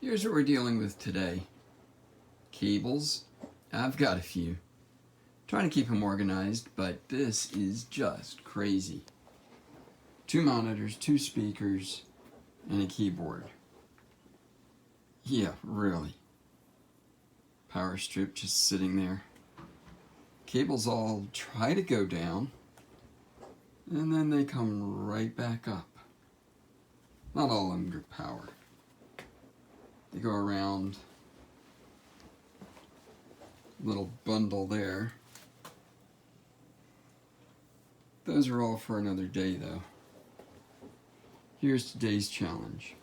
Here's what we're dealing with today. Cables. I've got a few. Trying to keep them organized, but this is just crazy. 2 monitors, 2 speakers, and a keyboard. Yeah, really. Power strip just sitting there. Cables all try to go down, and then they come right back up. Not all of them get power. They go around little bundle there. Those are all for another day though. Here's today's challenge.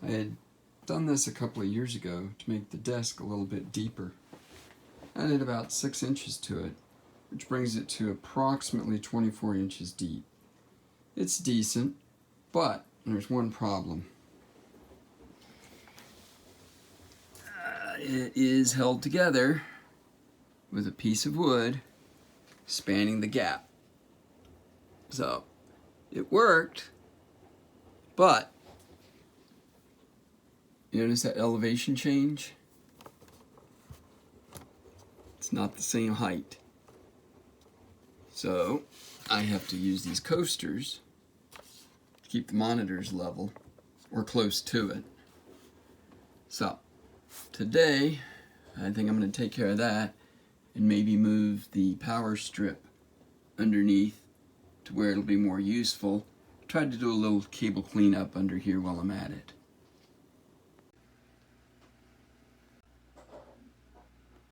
I had done this a couple of years ago to make the desk a little bit deeper. I added about 6 inches to it, which brings it to approximately 24 inches deep. It's decent, but there's one problem. It is held together with a piece of wood spanning the gap. So it worked, but you notice that elevation change? It's not the same height. So I have to use these coasters to keep the monitors level or close to it. So today, I think I'm going to take care of that and maybe move the power strip underneath to where it'll be more useful. Try to do a little cable cleanup under here while I'm at it.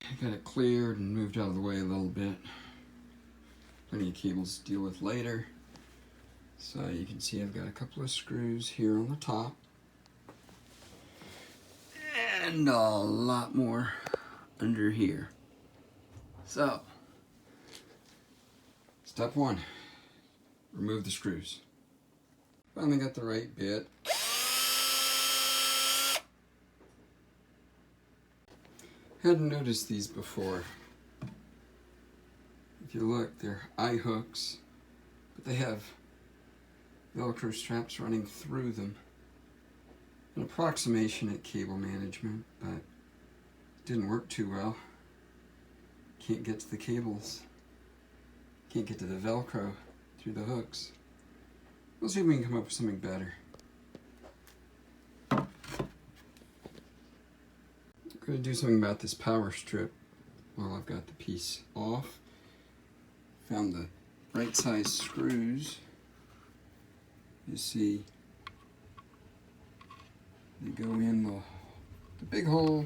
I got it cleared and moved out of the way a little bit. Plenty of cables to deal with later. So you can see I've got a couple of screws here on the top. And a lot more under here. So, step 1, remove the screws. Finally got the right bit. Hadn't noticed these before. If you look, they're eye hooks, but they have Velcro straps running through them. An approximation at cable management, but it didn't work too well. Can't get to the cables. Can't get to the Velcro through the hooks. We'll see if we can come up with something better. I'm going to do something about this power strip while I've got the piece off. Found the right size screws. You see, they go in the big hole,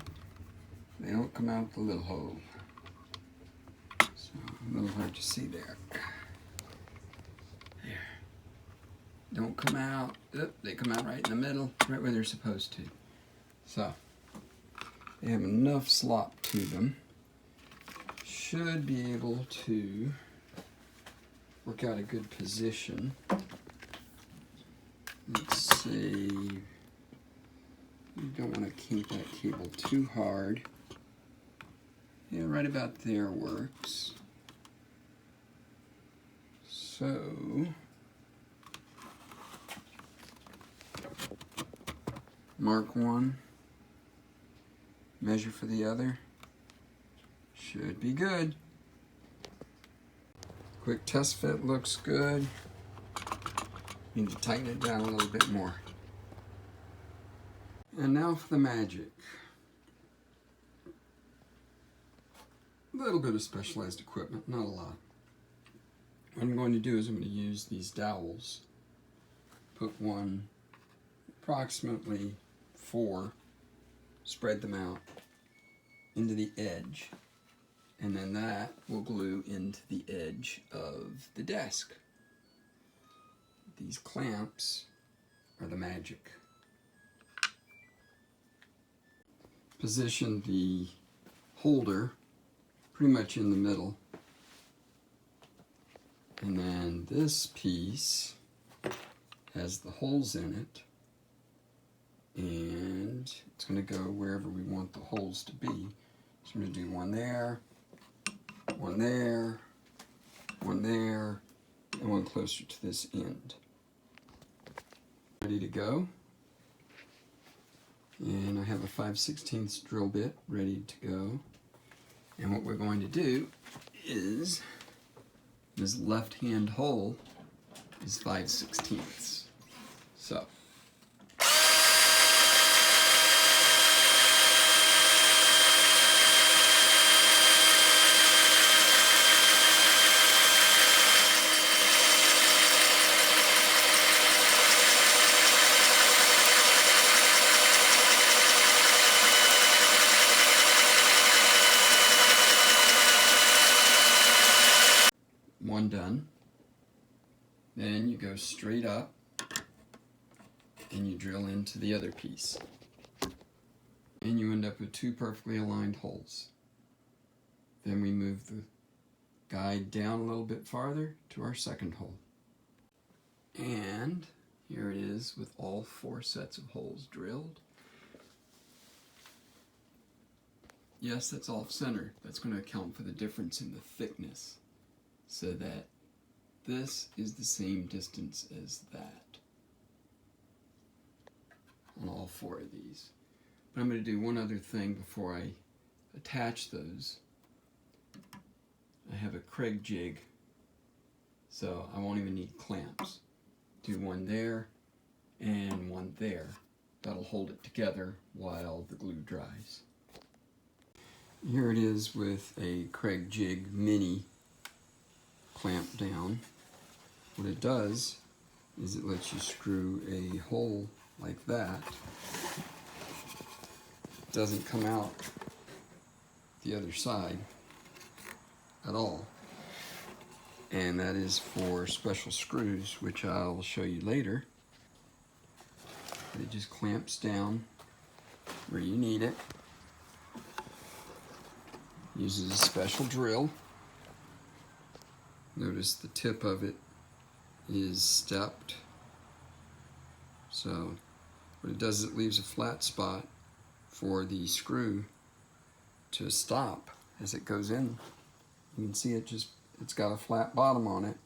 they don't come out the little hole. So a little hard to see there. There. Don't come out, they come out right in the middle, right where they're supposed to. So, they have enough slop to them. Should be able to work out a good position. Let's see. You don't want to kink that cable too hard. Yeah, right about there works. So, mark one, measure for the other. Should be good. Quick test fit looks good. Need to tighten it down a little bit more. And now for the magic. A little bit of specialized equipment, not a lot. What I'm going to do is I'm going to use these dowels. Put one, approximately 4, spread them out into the edge. And then that will glue into the edge of the desk. These clamps are the magic. Position the holder pretty much in the middle. And then this piece has the holes in it. And it's going to go wherever we want the holes to be. So I'm going to do one there, one there, one there, and one closer to this end. Ready to go. And I have a 5/16 drill bit ready to go. And what we're going to do is, this left-hand hole is 5/16. So, one done. Then you go straight up and you drill into the other piece. And you end up with two perfectly aligned holes. Then we move the guide down a little bit farther to our second hole. And here it is with all 4 sets of holes drilled. Yes, that's off center. That's going to account for the difference in the thickness, so that this is the same distance as that on all 4 of these. But I'm going to do one other thing before I attach those. I have a Kreg jig, so I won't even need clamps. Do one there and one there. That'll hold it together while the glue dries. Here it is with a Kreg jig mini clamp down. What it does is it lets you screw a hole like that. It doesn't come out the other side at all. And that is for special screws, which I'll show you later. It just clamps down where you need it. Uses a special drill. Notice the tip of it is stepped. So what it does is it leaves a flat spot for the screw to stop as it goes in. You can see it's got a flat bottom on it,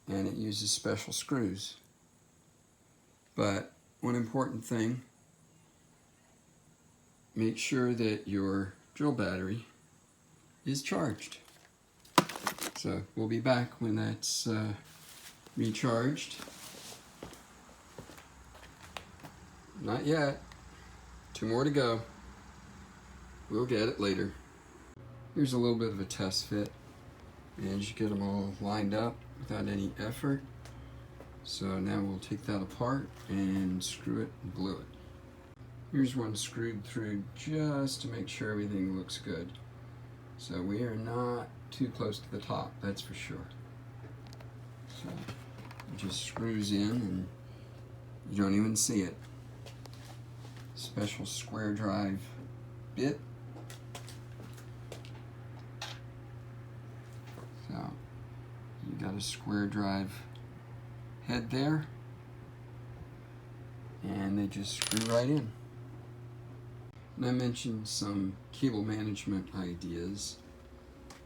and it uses special screws. But one important thing, make sure that your drill battery is charged. So we'll be back when that's recharged. Not yet. 2 more to go. We'll get it later. Here's a little bit of a test fit. And you get them all lined up without any effort. So now we'll take that apart and screw it and glue it. Here's one screwed through just to make sure everything looks good. So we are not too close to the top, that's for sure. So it just screws in and you don't even see it. Special square drive bit. So you got a square drive head there, and they just screw right in. And I mentioned some cable management ideas.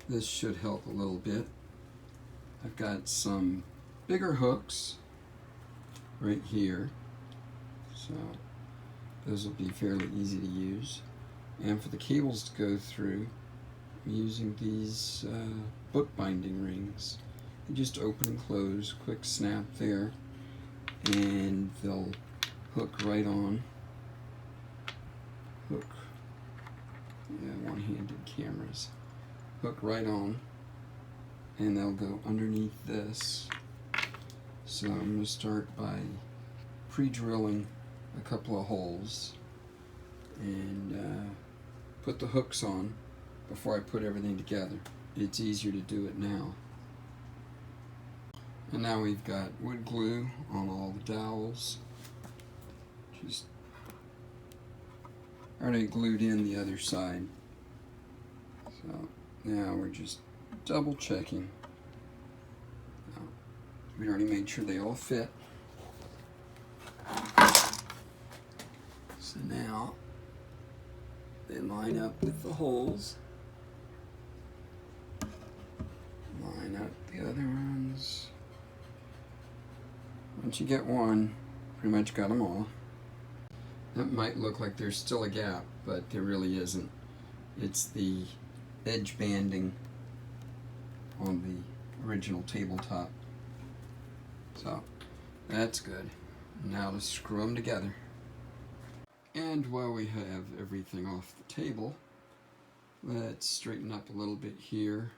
This should help a little bit. I've got some bigger hooks right here, so those will be fairly easy to use. And for the cables to go through, I'm using these bookbinding rings. They just open and close, quick snap there, and they'll hook right on. Hook, yeah, one-handed cameras. Hook right on, and they'll go underneath this. So I'm going to start by pre-drilling a couple of holes and put the hooks on before I put everything together. It's easier to do it now. And now we've got wood glue on all the dowels. Just already glued in the other side. So now we're just double checking. We already made sure they all fit. So now they line up with the holes. Line up the other ones. Once you get one, pretty much got them all. That might look like there's still a gap, but there really isn't. It's the edge banding on the original tabletop. So that's good. Now let's screw them together. And while we have everything off the table, let's straighten up a little bit here.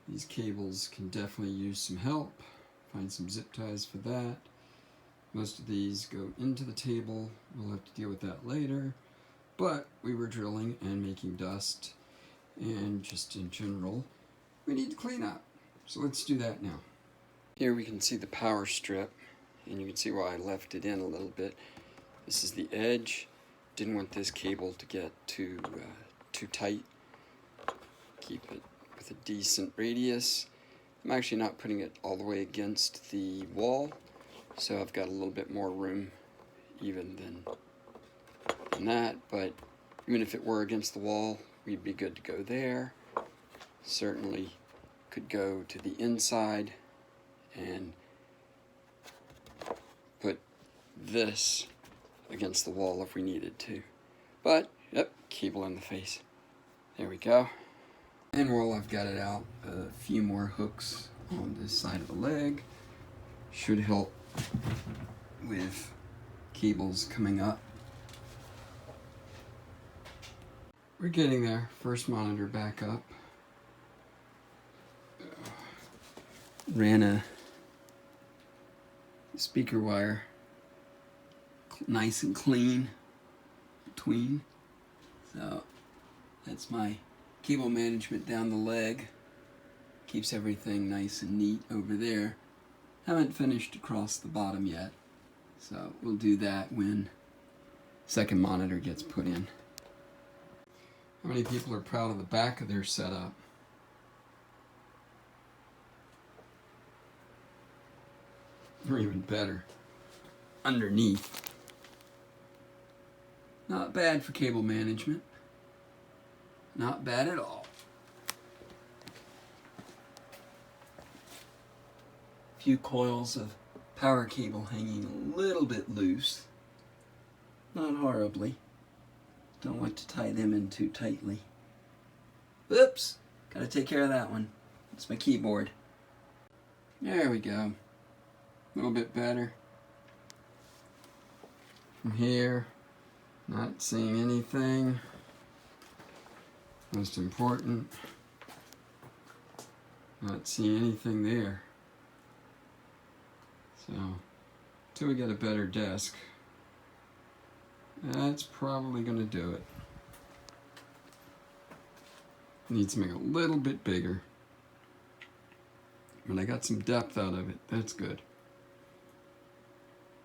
These cables can definitely use some help. Find some zip ties for that. Most of these go into the table. We'll have to deal with that later. But we were drilling and making dust, and just in general, we need to clean up. So let's do that now. Here we can see the power strip, and you can see why I left it in a little bit. This is the edge. Didn't want this cable to get too tight. Keep it with a decent radius. I'm actually not putting it all the way against the wall, so I've got a little bit more room even than that, but even if it were against the wall, we'd be good to go there. Certainly could go to the inside and put this against the wall if we needed to. But, yep, cable in the face. There we go. And while I've got it out, a few more hooks on this side of the leg should help with cables coming up. We're getting there. First monitor back up. Ran a speaker wire nice and clean between. So that's my cable management down the leg. Keeps everything nice and neat over there. Haven't finished across the bottom yet, so we'll do that when second monitor gets put in. How many people are proud of the back of their setup? Or even better, underneath. Not bad for cable management. Not bad at all. A few coils of power cable hanging a little bit loose. Not horribly. Don't want to tie them in too tightly. Oops! Gotta take care of that one. It's my keyboard. There we go. A little bit better. From here, not seeing anything. Most important, not seeing anything there. So, until we get a better desk, that's probably going to do it. Needs to make it a little bit bigger. But I got some depth out of it. That's good.